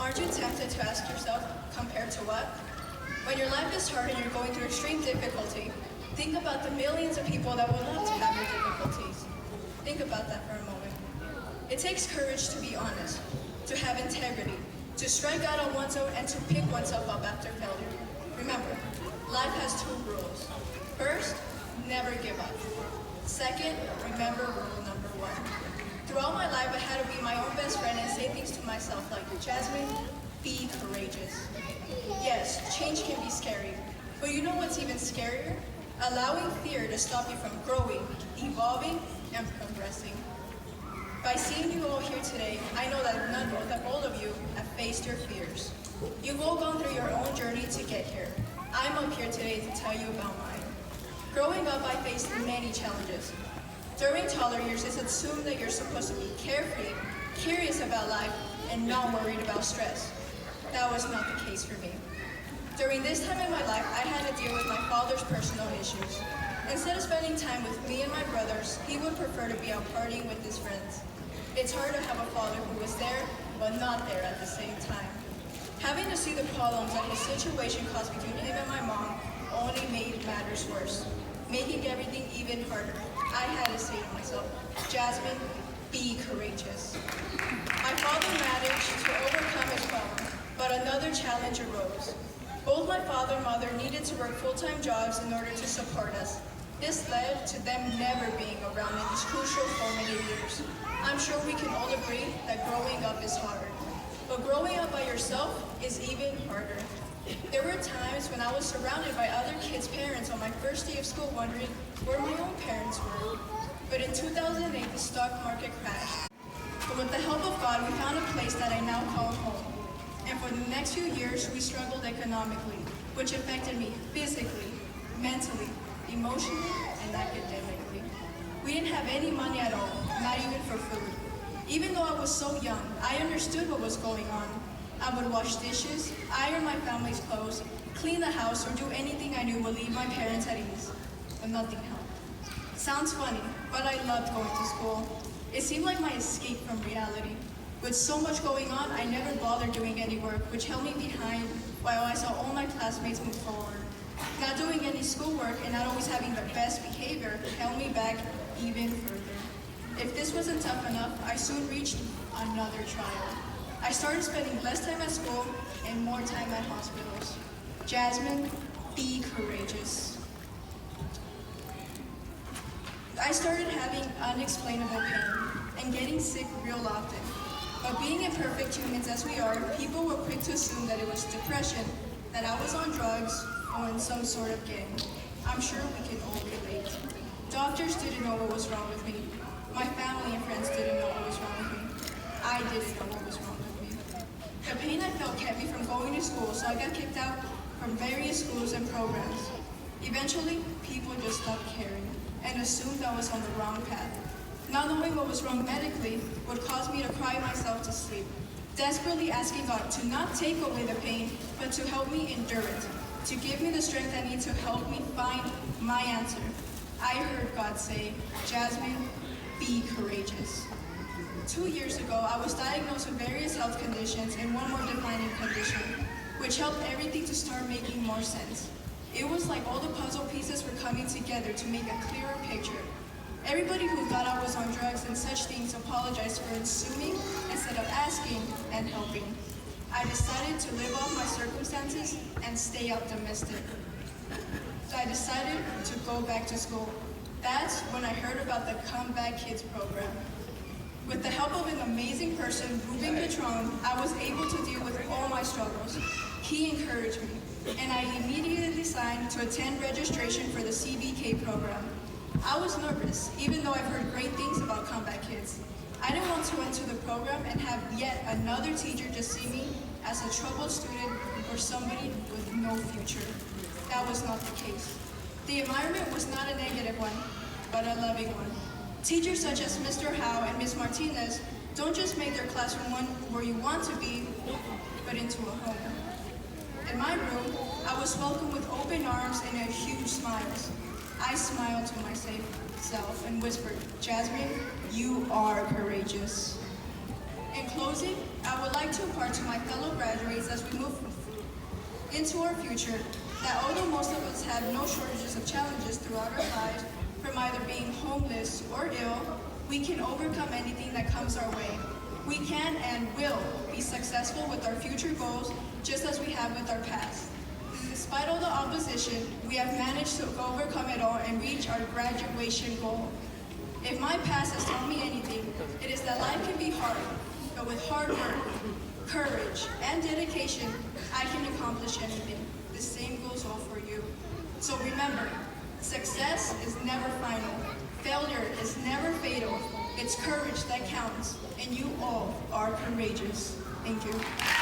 Aren't you tempted to ask yourself, compared to what? When your life is hard and you're going through extreme difficulty, think about the millions of people that would love to have your difficulties. Think about that for a moment. It takes courage to be honest, to have integrity, to strike out on one's own and to pick oneself up after failure. Remember, life has two rules. First, never give up. Second, remember rule number one. Throughout my life, I had to be my own best friend and say things to myself like, Jazzmin, be courageous. Yes, change can be scary, but you know what's even scarier? Allowing fear to stop you from growing, evolving, and progressing. By seeing you all here today, I know that all of you have faced your fears. You've all gone through your own journey to get here. I'm up here today to tell you about mine. Growing up, I faced many challenges. During toddler years, it's assumed that you're supposed to be carefree, curious about life, and not worried about stress. That was not the case for me. During this time in my life, I had to deal with my father's personal issues. Instead of spending time with me and my brothers, he would prefer to be out partying with his friends. It's hard to have a father who was there, but not there at the same time. Having to see the problems that his situation caused between him and my mom only made matters worse, making everything even harder. I had to say to myself, Jazzmin, be courageous. My father managed to overcome his problem, but another challenge arose. Both my father and mother needed to work full-time jobs in order to support us. This led to them never being around in these crucial formative years. I'm sure we can all agree that growing up is hard. But growing up by yourself is even harder. There were times when I was surrounded by other kids' parents on my first day of school wondering where my own parents were. But in 2008, the stock market crashed. But with the help of God, we found a place that I now call home. And for the next few years, we struggled economically, which affected me physically, mentally, emotionally, and academically. We didn't have any money at all, not even for food. Even though I was so young, I understood what was going on. I would wash dishes, iron my family's clothes, clean the house, or do anything I knew would leave my parents at ease. But nothing helped. Sounds funny, but I loved going to school. It seemed like my escape from reality. With so much going on, I never bothered doing any work, which held me behind while I saw all my classmates move forward. Not doing any schoolwork and not always having the best behavior held me back even further. If this wasn't tough enough, I soon reached another trial. I started spending less time at school and more time at hospitals. Jazzmin, be courageous. I started having unexplainable pain and getting sick real often. But being imperfect humans as we are, people were quick to assume that it was depression, that I was on drugs, or in some sort of gang. I'm sure we can all relate. Doctors didn't know what was wrong with me. My family and friends didn't know what was wrong with me. I didn't know what was wrong with me. The pain I felt kept me from going to school, so I got kicked out from various schools and programs. Eventually, people just stopped caring and assumed I was on the wrong path. Not knowing what was wrong medically would cause me to cry myself to sleep, desperately asking God to not take away the pain, but to help me endure it, to give me the strength I need to help me find my answer. I heard God say, Jazzmin, be courageous. 2 years ago, I was diagnosed with various health conditions and one more defining condition, which helped everything to start making more sense. It was like all the puzzle pieces were coming together to make a clearer picture. Everybody who thought I was on drugs and such things apologized for assuming instead of asking and helping. I decided to live off my circumstances and stay optimistic. So I decided to go back to school. That's when I heard about the Comeback Kids program. With the help of an amazing person, Ruben Patron, I was able to deal with all my struggles. He encouraged me, and I immediately decided to attend registration for the CBK program. I was nervous, even though I've heard great things about Comeback Kids. I didn't want to enter the program and have yet another teacher just see me as a troubled student or somebody with no future. That was not the case. The environment was not a negative one, but a loving one. Teachers such as Mr.howell and Ms.Martinez don't just make their classroom one where you want to be, but into a home. In my room, I was welcomed with open arms and a huge smiles. I smiled to myself and whispered, Jazzmin, you are courageous. In closing, I would like to impart to my fellow graduates as we move into our future that although most of us have no shortages of challenges throughout our lives, from either being homeless or ill, we can overcome anything that comes our way. We can and will be successful with our future goals just as we have with our past. Despite all the opposition, we have managed to overcome it all and reach our graduation goal. If my past has taught me anything, it is that life can be hard, but with hard work, courage, and dedication, I can accomplish anything. The same goes all for you. So remember, success is never final. Failure is never fatal. It's courage that counts, and you all are courageous. Thank you.